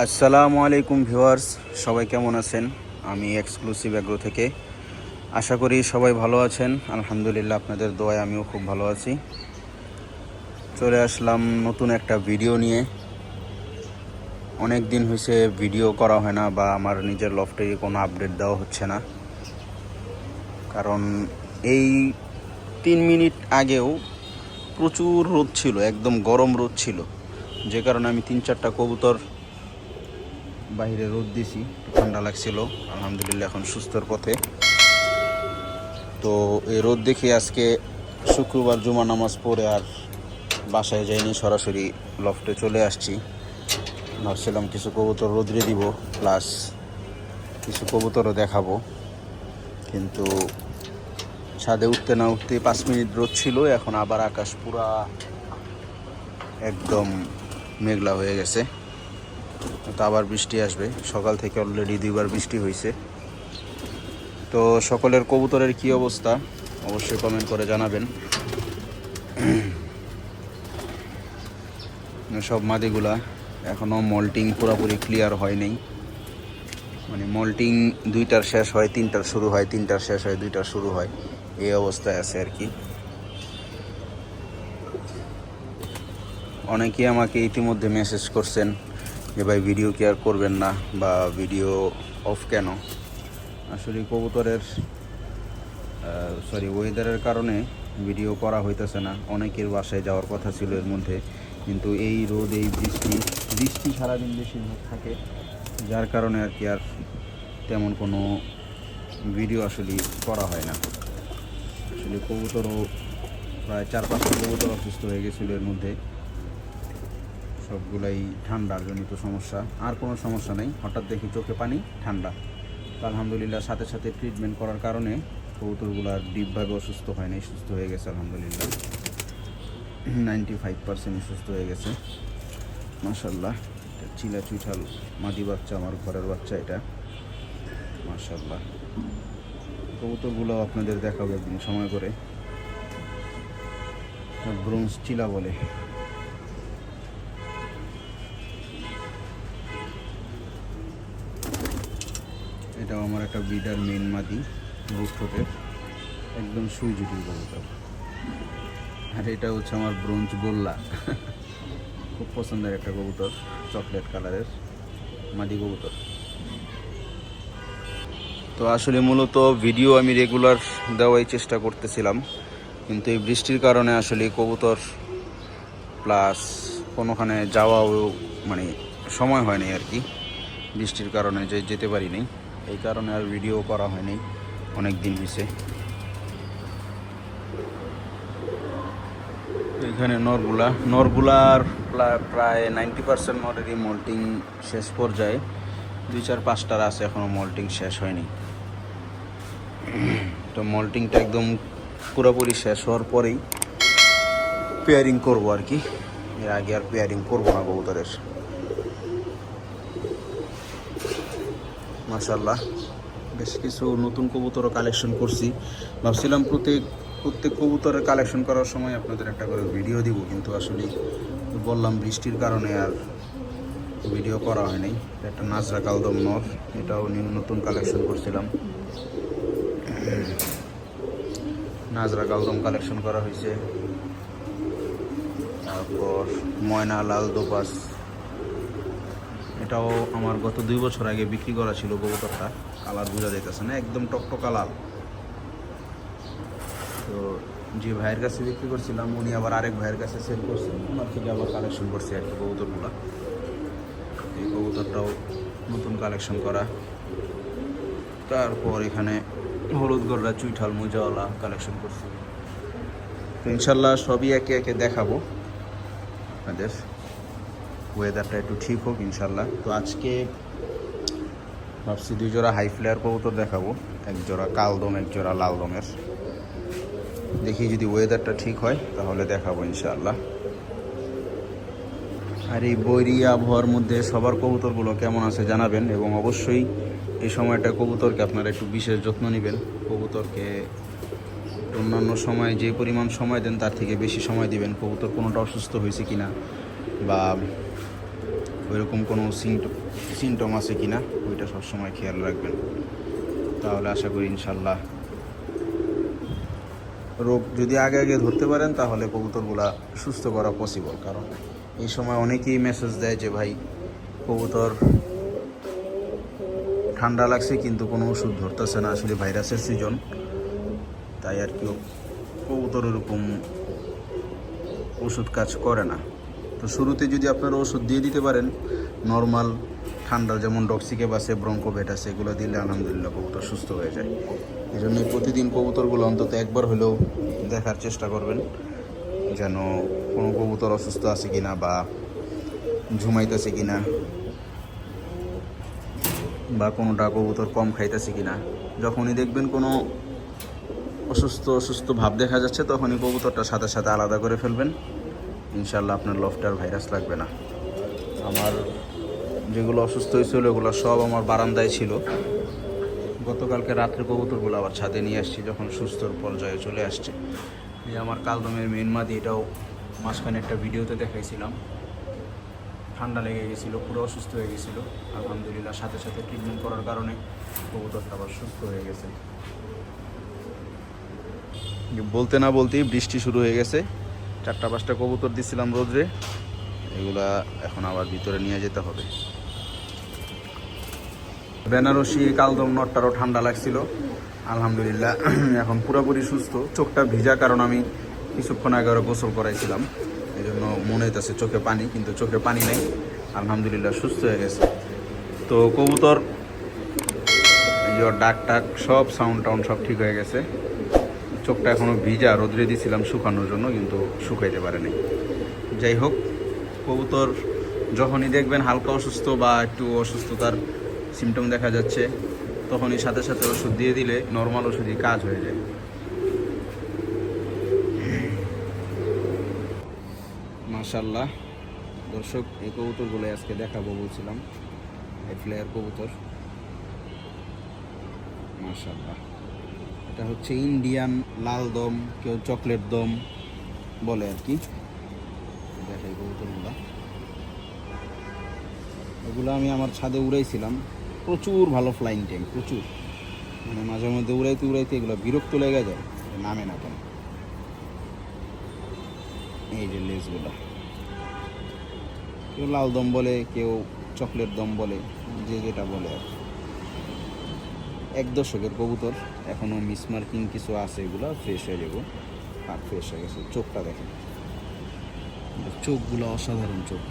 আসসালামু আলাইকুম ভিউয়ার্স, সবাই কেমন আছেন? আমি এক্সক্লুসিভ এগ্রো থেকে আশা করি সবাই ভালো আছেন। আলহামদুলিল্লাহ, আপনাদের দোয়ায় আমিও খুব ভালো আছি। চলে আসলাম নতুন একটা ভিডিও নিয়ে। অনেক দিন হয়েছে ভিডিও করা হয় না বা আমার নিজের লফটে কোনো আপডেট দেওয়া হচ্ছে না, কারণ এই 3 মিনিট আগেও প্রচুর রোদ ছিল, একদম গরম রোদ ছিল, যে কারণে আমি 3-4টা কবুতর বাইরে রোদ দিছি। ঠান্ডা লাগছিল, আলহামদুলিল্লাহ এখন সুস্থর পথে। তো এই রোদ দেখে আজকে শুক্রবার জুমা নামাজ পড়ে আর বাসায় যাইনি, সরাসরি লফটে চলে আসছি। ভাবছিলাম কিছু কবুতর রোদ্রে দিব, প্লাস কিছু কবুতরও দেখাবো, কিন্তু ছাদে উঠতে না উঠতে 5 মিনিট রোদ ছিল, এখন আবার আকাশ পুরা একদম মেঘলা হয়ে গেছে। তো আবার বৃষ্টি আসবে, সকাল থেকে অলরেডি 2বার বৃষ্টি হয়েছে। তো সকলের কবুতরের কি অবস্থা অবশ্যই কমেন্ট করে জানাবেন। সব মাদিগুলা এখনও মল্টিং পুরোপুরি ক্লিয়ার হয়নি, মানে মল্টিং 2টার শেষ হয় 3টার শুরু হয়, 3টার শেষ হয় 2টার শুরু হয়, এই অবস্থায় আছে আর কি। অনেকেই আমাকে ইতিমধ্যে মেসেজ করছেন যে ভাই ভিডিও কি আর করবেন না, বা ভিডিও অফ কেন। আসলে কবুতরের ওয়েদারের কারণে ভিডিও করা হইতেছে না। অনেকের বাসায় যাওয়ার কথা ছিল এর মধ্যে, কিন্তু এই রোদ, এই বৃষ্টি সারাদিন বেশিরভাগ থাকে, যার কারণে আর কি আর তেমন কোনো ভিডিও আসলে করা হয় না। আসলে কবুতরও প্রায় 4-5টা কবুতর অসুস্থ হয়ে গেছিলো এর মধ্যে, সবগুলাই ঠান্ডার জনিত সমস্যা। আর কোনো সমস্যা নেই, হঠাৎ দেখি চোখে পানি, ঠান্ডা। তো আলহামদুলিল্লাহ সাথে সাথে ট্রিটমেন্ট করার কারণে কবুতরগুলো আর ডিপভাবে অসুস্থ হয় নাই, সুস্থ হয়ে গেছে আলহামদুলিল্লাহ। 95% সুস্থ হয়ে গেছে মাশাআল্লাহ। এটা চিলা চুইঠাল মাদি বাচ্চা, আমার ঘরের বাচ্চা এটা মাশাআল্লাহ। কবুতরগুলো আপনাদের দেখাবো একদিন সময় করে। ব্রোঞ্জ চিলা বলে। এটাও আমার একটা বিডার মেন মাদি, রুস্টোটের, একদম সুই জুটির কবুতর। আর এটা হচ্ছে আমার ব্রোঞ্জ গোল্লা, খুব পছন্দের একটা কবুতর, চকলেট কালারের মাদি কবুতর। তো আসলে মূলত ভিডিও আমি রেগুলার দেওয়াই চেষ্টা করতেছিলাম, কিন্তু এই বৃষ্টির কারণে আসলে কবুতর প্লাস কোনোখানে যাওয়াও মানে সময় হয়নি আর কি। বৃষ্টির কারণে যেতে পারিনি, এই কারণে আর ভিডিও করা হয়নি, অনেক দিন হয়েছে। এখানে নরগুলার প্রায় 90% নরেরই মল্টিং শেষ পর্যায়ে, 2-4-5টার আছে এখনও মল্টিং শেষ হয়নি। তো মল্টিংটা একদম পুরোপুরি শেষ হওয়ার পরেই পেয়ারিং করবো আর কি, এর আগে আর পেয়ারিং করবো না কবুতরের। মাশাআল্লাহ বেশ কিছু নতুন কবুতরও কালেকশন করছি। ভাবছিলাম প্রত্যেক কবুতরের কালেকশন করার সময় আপনাদের একটা করে ভিডিও দিব, কিন্তু আসলে বললাম বৃষ্টির কারণে আর ভিডিও করা হয়নি। একটা নাজরা কালদম নর, এটাও নতুন কালেকশন করছিলাম। নাজরা কালদম কালেকশন করা হয়েছে। তারপর ময়না লাল দোপাস, এটাও আমার গত 2 বছর আগে বিক্রি করা ছিল কবুতরটা। কালার বোঝা যাইতেছে না, একদম টকটকা লাল। তো যে ভাইয়ের কাছে বিক্রি করছিলাম, উনি আবার আরেক ভাইয়ের কাছে সেল করছেন, ওনার থেকে আবার কালেকশন করছি আর কি কবুতরগুলো। এই কবুতরটাও নতুন কালেকশন করা। তারপর এখানে হলুদ গররা চুইঠাল মোজাওয়ালা কালেকশন করছি। তো ইনশাল্লাহ সবই একে একে দেখাবো আপনাদের, ওয়েদারটা একটু ঠিক হোক ইনশাল্লাহ। তো আজকে ভাবছি 2 জোড়া হাই ফ্লেয়ার কবুতর দেখাবো, 1 জোড়া কালদম, 1 জোড়া লাল দমের। দেখি যদি ওয়েদারটা ঠিক হয় তাহলে দেখাবো ইনশাআল্লাহ। আর এই বৈরী আবহাওয়ার মধ্যে সবার কবুতরগুলো কেমন আছে জানাবেন, এবং অবশ্যই এই সময়টা কবুতরকে আপনারা একটু বিশেষ যত্ন নেবেন। কবুতরকে অন্যান্য সময় যে পরিমাণ সময় দেন তার থেকে বেশি সময় দিবেন। কবুতর কোনোটা অসুস্থ হয়েছে কিনা বা ওইরকম কোনো সিমটম আছে কি না ওইটা সবসময় খেয়াল রাখবেন। তাহলে আশা করি ইনশাল্লাহ রোগ যদি আগে আগে ধরতে পারেন তাহলে কবুতরগুলা সুস্থ করা পসিবল। কারণ এই সময় অনেকেই মেসেজ দেয় যে ভাই কবুতর ঠান্ডা লাগছে কিন্তু কোনো ওষুধ ধরতেছে না, আসলে ভাইরাসের সিজন, তাই আর কি কবুতর ওরকম ওষুধ কাজ করে না। তো শুরুতে যদি আপনারা ওষুধ দিয়ে দিতে পারেন নর্মাল ঠান্ডা, যেমন ডক্সিকেপ আছে, ব্রঙ্কোভেট আছে, এগুলো দিলে আলহামদুলিল্লাহ কবুতর সুস্থ হয়ে যায়। এই জন্য প্রতিদিন কবুতরগুলো অন্তত একবার হলেও দেখার চেষ্টা করবেন যেন কোনো কবুতর অসুস্থ আছে কিনা বা ঝুমাইতেছে কিনা বা কোনোটা কবুতর কম খাইতেছে কিনা। যখনই দেখবেন কোনো অসুস্থ ভাব দেখা যাচ্ছে তখনই কবুতরটা সাথে সাথে আলাদা করে ফেলবেন। ইনশাল্লাহ আপনার লফটার ভাইরাস লাগবে না। আমার যেগুলো অসুস্থ হয়েছিল ওগুলো সব আমার বারান্দায় ছিল। গতকালকে রাত্রে কবুতরগুলো আবার ছাদে নিয়ে আসছি যখন সুস্থর পর্যায়ে চলে আসছে। এই আমার কালদমের মেন মাদি, এটাও মাঝখানে একটা ভিডিওতে দেখাইছিলাম, ঠান্ডা লেগে গেছিলো, পুরো অসুস্থ হয়ে গেছিলো। আলহামদুলিল্লাহ সাথে সাথে ট্রিটমেন্ট করার কারণে কবুতরটা আবার সুস্থ হয়ে গেছে। বলতে না বলতেই বৃষ্টি শুরু হয়ে গেছে। 4-5টা কবুতর দিছিলাম রোদ্রে, এগুলা এখন আবার ভিতরে নিয়ে যেতে হবে। বেনারসি কালদম নটটারও ঠান্ডা লাগছিল, আলহামদুলিল্লাহ এখন পুরোপুরি সুস্থ। চোখটা ভিজা, কারণ আমি কিছুক্ষণ আগে আরও গোসল করাইছিলাম, এই জন্য মনে হইতেছে চোখে পানি, কিন্তু চোখে পানি নেই, আলহামদুলিল্লাহ সুস্থ হয়ে গেছে। তো কবুতর ডাক টাক সব সাউন্ড টাউন্ড সব ঠিক হয়ে গেছে। চোখটা এখনও ভিজা, রোদ্রে দিয়েছিলাম শুকানোর জন্য, কিন্তু শুকাইতে পারেনি। যাই হোক, কবুতর যখনই দেখবেন হালকা অসুস্থ বা একটু অসুস্থতার সিমটম দেখা যাচ্ছে তখনই সাথে সাথে ওষুধ দিয়ে দিলে নর্মাল ওষুধই কাজ হয়ে যায়। মাশাআল্লাহ দর্শক, এই কবুতরগুলো আজকে দেখাবো বলছিলাম, এই ফ্লেয়ার কবুতর। মাশাআল্লাহ, এটা হচ্ছে ইন্ডিয়ান লাল দম, কেউ চকলেট দম বলে আর কি। দেখাই কবুতরগুলো, এগুলো আমি আমার ছাদে উড়াইছিলাম, প্রচুর ভালো ফ্লাইং টাইম, প্রচুর, মানে মাঝে মধ্যে উড়াইতে এগুলো বিরক্ত লেগে যায়, নামে না কেন। এই যে লেজগুলো, কেউ লাল দম বলে, কেউ চকলেট দম বলে, যে যেটা বলে আর কি। 1 দশকের কবুতর, এখনও মিসমার্কিং কিছু আছে, এগুলো ফ্রেশ হয়ে যাবো, আর ফ্রেশ হয়ে গেছে। চোখটা দেখেন, চোখগুলো অসাধারণ চোখ।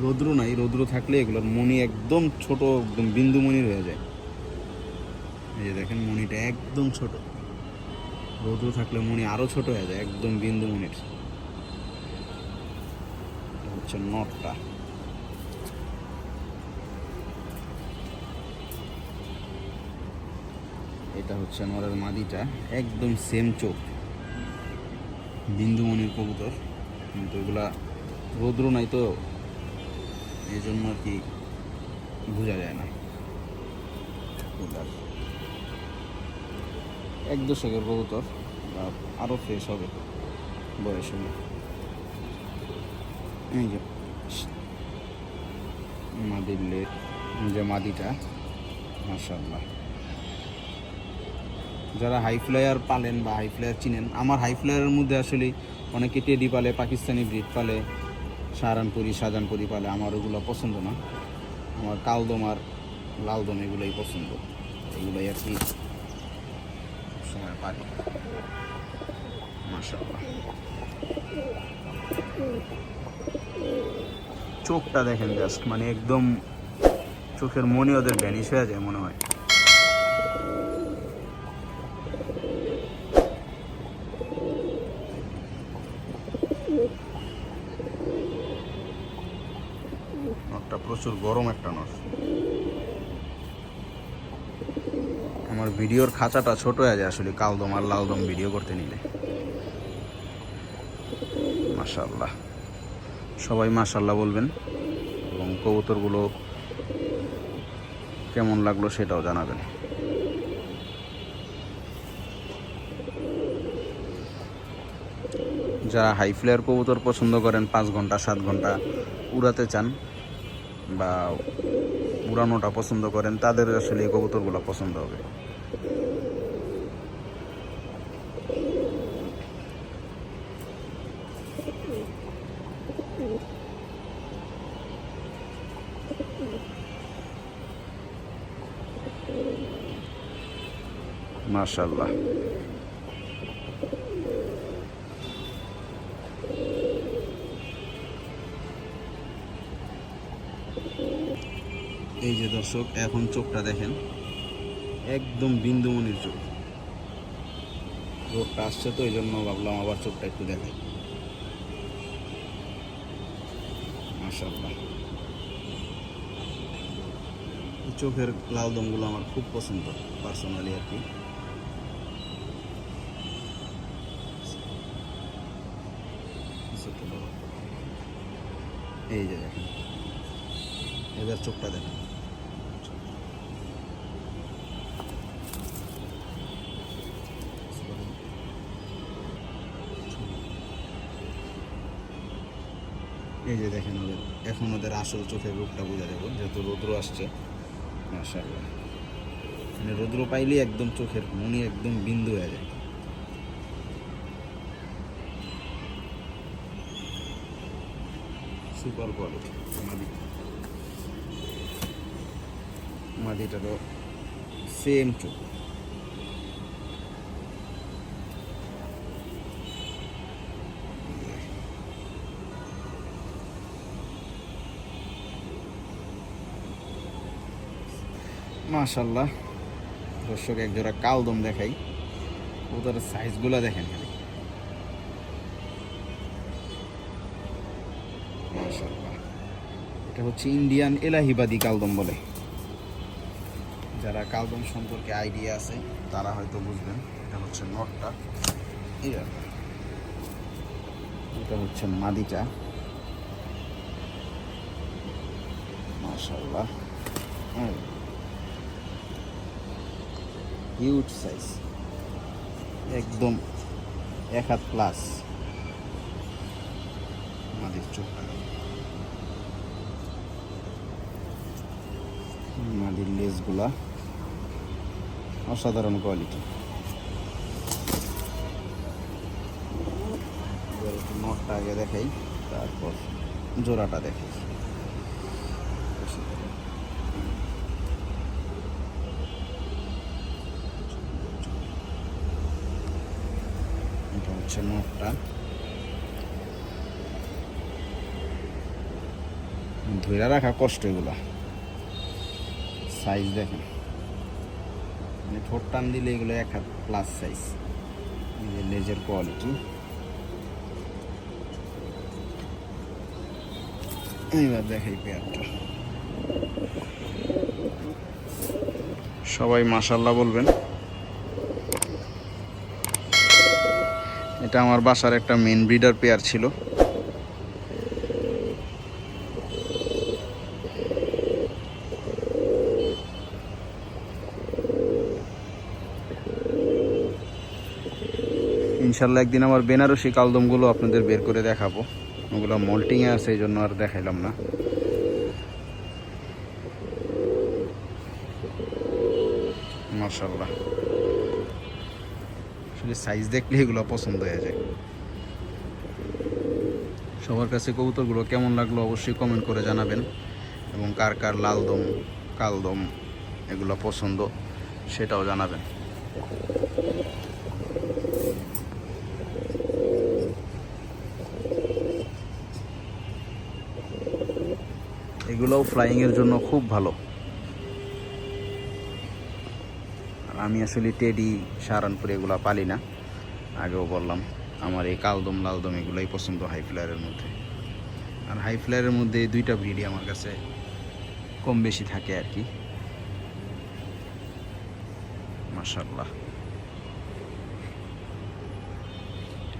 রৌদ্র নাই, রৌদ্র থাকলে এগুলোর মণি একদম ছোট, একদম বিন্দু মণির হয়ে যায়। এই যে দেখেন মণিটা একদম ছোট, রৌদ্র থাকলে মণি আরও ছোট হয়ে যায়, একদম বিন্দু মণির। হচ্ছে নটটা, এটা হচ্ছে নরের মাদিটা, একদম সেম চোখ, বিন্দুমণির কবুতর, কিন্তু এগুলা রৌদ্র নাই তো এই জন্য আর কি বোঝা যায় না। 1 দশকের কবুতর, আরও ফ্রেশ হবে বয়স হলে। এই যে মাদির লেট, যে মাদিটা, মাশাআল্লাহ। যারা হাই ফ্লায়ার পালেন বা হাই ফ্লায়ার চিনেন, আমার হাই ফ্লায়ারের মধ্যে আসলে অনেকে টেডি পালে, পাকিস্তানি ব্রিড পালে, সাহারানপুরি, শাহজাহানপুরি পালে, আমার ওগুলো পছন্দ না। আমার কালদম আর লালদম এগুলোই পছন্দ, এগুলোই আর কি সময় পারি। মাশাআল্লাহ, চোখটা দেখেন জাস্ট, মানে একদম চোখের মনি ওদের ভ্যানিশ হয়ে যায় মনে হয়। নটটা প্রচুর গরম একটা নট। আমার ভিডিওর খাঁচাটা ছোট হয়ে যায় আসলে কালদম আর লালদম ভিডিও করতে নিলে। মাশাআল্লাহ, সবাই মাশাআল্লাহ বলবেন এবং কবুতরগুলো কেমন লাগলো সেটাও জানাবেন। যারা হাই ফ্লায়ার কবুতর পছন্দ করেন, 5 ঘন্টা 7 ঘন্টা উড়াতে চান বা উড়ানোটা পছন্দ করেন, তাদের আসলে এই কবুতরগুলো পছন্দ হবে। মাশাআল্লাহ, এই যে দর্শক, এখন চোখটা দেখেন, একদম বিন্দুমণির চোখ। রোদটা আসছে তো এই জন্য ভাবলাম আবার চোখটা একটু দেখাই। মাশাআল্লাহ, এই চোখের লাল দমগুলো আমার খুব পছন্দ পার্সোনালি আর কি। এই যে দেখেন, এবার চোখটা দেখেন। এই যে দেখেন, ওদের এখন ওদের আসল চোখের রূপটা বোঝা যাবে, যেহেতু রৌদ্র আসছে। মাশাআল্লাহ, মানে রৌদ্র পাইলেই একদম চোখের মনি একদম বিন্দু হয়ে যায়। সুপার কোয়ালিটি মাদিটারও সেম চোখ। মাশাআল্লাহ, দর্শক এক জোড়া কালদম দেখাই, ওদের সাইজগুলো দেখেন খালি। মাশাআল্লাহ, এটা হচ্ছে ইন্ডিয়ান এলাহিবাদী কালদম বলে। যারা কালদম সম্পর্কে আইডিয়া আছে তারা হয়তো বুঝবেন। এটা হচ্ছে নটটা, এটা হচ্ছে মাদিটা। মাশাআল্লাহ, হিউজ সাইজ, একদম 1 হাত প্লাস মাদির চোখটা। মাদির লেজগুলা অসাধারণ কোয়ালিটি। এবার একটু নটটা আগে দেখাই, তারপর জোড়াটা দেখাই। এটা হচ্ছে নটটা, ধরে রাখা কষ্ট এগুলা। সাইজ দেখেন, মানে ঠোঁট টান দিলে এগুলো 1 হাত প্লাস সাইজ। লেজের কোয়ালিটি। এইবার দেখাই পেয়ারটা। সবাই মাশাআল্লাহ বলবেন। এটা আমার বাসার একটা মেন ব্রিডার পেয়ার ছিল। ইনশাল্লাহ একদিন আমার বেনারসি কালদমগুলো আপনাদের বের করে দেখাবো। ওগুলো মল্টিংয়ে আছে, এই জন্য আর দেখাইলাম না। মাশাআল্লাহ, আসলে সাইজ দেখলে এগুলো পছন্দ হয়ে যায়। সবার কাছে কবুতরগুলো কেমন লাগলো অবশ্যই কমেন্ট করে জানাবেন, এবং কার কার লালদম কালদম এগুলো পছন্দ সেটাও জানাবেন। এগুলোও ফ্লাইংয়ের জন্য খুব ভালো। আমি আসলে টেডি, সাহারানপুরে এগুলো পালি না, আগেও বললাম। আমার এই কালদম লালদম এগুলোই পছন্দ হাই ফ্লায়ারের মধ্যে। আর হাই ফ্লায়ারের মধ্যে 2টা ব্রিডই আমার কাছে কম বেশি থাকে আর কি। মাশাআল্লাহ,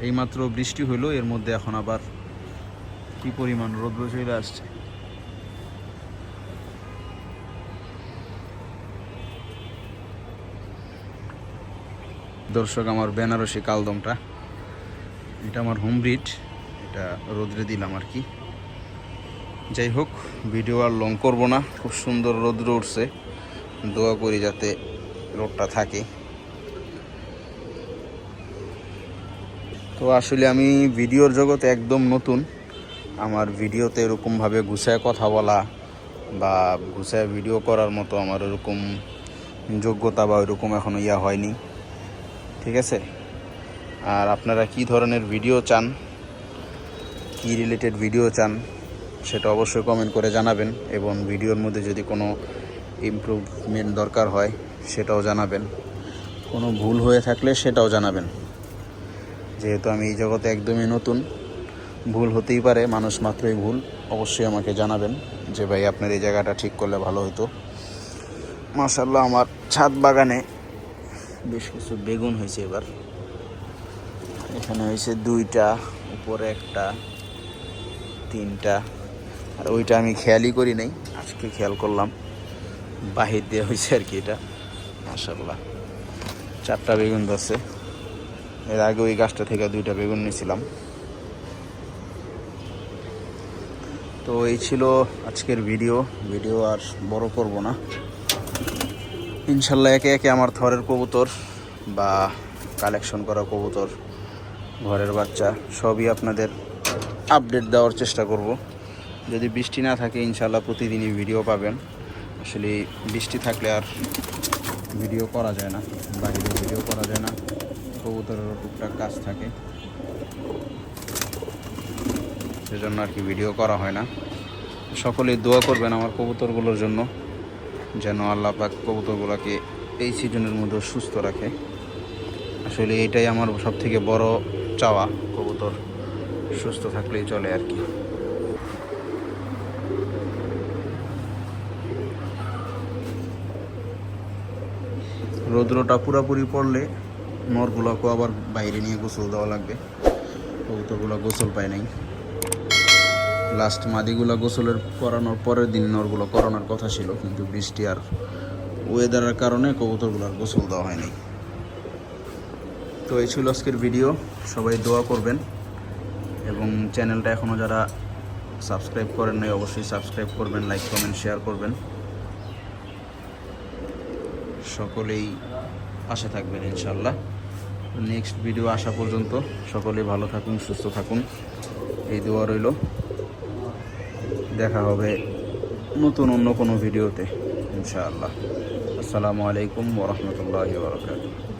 এইমাত্র বৃষ্টি হইলো, এর মধ্যে এখন আবার কি পরিমাণ রৌদ্র চলে আসছে। দর্শক, আমার বেনারসি কালদমটা এটা আমার হোম ব্রিড, এটা রোদ্রে দিলাম আর কি। যাই হোক, ভিডিও আর লং করব না, খুব সুন্দর রোদ্র উঠছে, দোয়া করি যাতে রোদটা থাকে। তো আসলে আমি ভিডিওর জগতে একদম নতুন, আমার ভিডিওতে এরকমভাবে গুছায় কথা বলা বা গুছায় ভিডিও করার মতো আমার এরকম যোগ্যতা বা ওইরকম এখনও হয়নি, ঠিক আছে। আর আপনারা কি ধরনের ভিডিও চান, কি রিলেটেড ভিডিও চান, সেটা অবশ্যই কমেন্ট করে জানাবেন, এবং ভিডিওর মধ্যে যদি কোনো ইমপ্রুভমেন্ট দরকার হয় সেটাও জানাবেন, কোনো ভুল হয়ে থাকলে সেটাও জানাবেন। যেহেতু আমি এই জগতে একদমই নতুন, ভুল হতেই পারে, মানুষ মাত্রই ভুল। অবশ্যই আমাকে জানাবেন যে ভাই আপনার এই জায়গাটা ঠিক করলে ভালো হতো। মাশাআল্লাহ, আমার ছাদ বাগানে বেশ কিছু বেগুন হয়েছে এবার। এখানে হয়েছে 2টা, উপরে 1টা, 3টা, আর ওইটা আমি খেয়ালই করি নাই, আজকে খেয়াল করলাম, বাহির দিয়ে হয়েছে আর কি। এটা মাশাআল্লাহ 4টা বেগুন ধরছে। এর আগে ওই গাছটা থেকে 2টা বেগুন নিয়েছিলাম। তো এই ছিল আজকের ভিডিও আর বড় করব না। ইনশাল্লাহ একে একে আমার থরের কবুতর বা কালেকশন করা কবুতর, ঘরের বাচ্চা সবই আপনাদের আপডেট দেওয়ার চেষ্টা করব। যদি বৃষ্টি না থাকে ইনশাল্লাহ প্রতিদিনই ভিডিও পাবেন। আসলে বৃষ্টি থাকলে আর ভিডিও করা যায় না, বাইরে ভিডিও করা যায় না, কবুতরেরও টুকটাক কাজ থাকে, সেজন্য আর কি ভিডিও করা হয় না। সকলেই দোয়া করবেন আমার কবুতরগুলোর জন্য, যেন আল্লাহ পাক কবুতরগুলোকে এই সিজনের মধ্যে সুস্থ রাখে। আসলে এটাই আমার সবথেকে বড় চাওয়া, কবুতর সুস্থ থাকলেই চলে আর কি। রৌদ্রটা পুরোপুরি পড়লে নরগুলোকেও আবার বাইরে নিয়ে গোসল দেওয়া লাগবে, কবুতরগুলো গোসল পায় নাই। লাস্ট মাদিগুলো গোসলের করানোর পরের দিন নরগুলো করানোর কথা ছিল, কিন্তু বৃষ্টি আর ওয়েদারের কারণে কবুতরগুলোর গোসল দেওয়া হয়নি। তো এই ছিল আজকের ভিডিও, সবাই দোয়া করবেন, এবং চ্যানেলটা এখনও যারা সাবস্ক্রাইব করেন নাই অবশ্যই সাবস্ক্রাইব করবেন, লাইক কমেন্ট শেয়ার করবেন। সকলেই পাশে থাকবেন ইনশাল্লাহ। নেক্সট ভিডিও আসা পর্যন্ত সকলেই ভালো থাকুন, সুস্থ থাকুন, এই দোয়া রইল। দেখা হবে নতুন অন্য কোনো ভিডিওতে ইনশাআল্লাহ। আসসালামু আলাইকুম ওয়া রাহমাতুল্লাহি ওয়া বারাকাতুহু।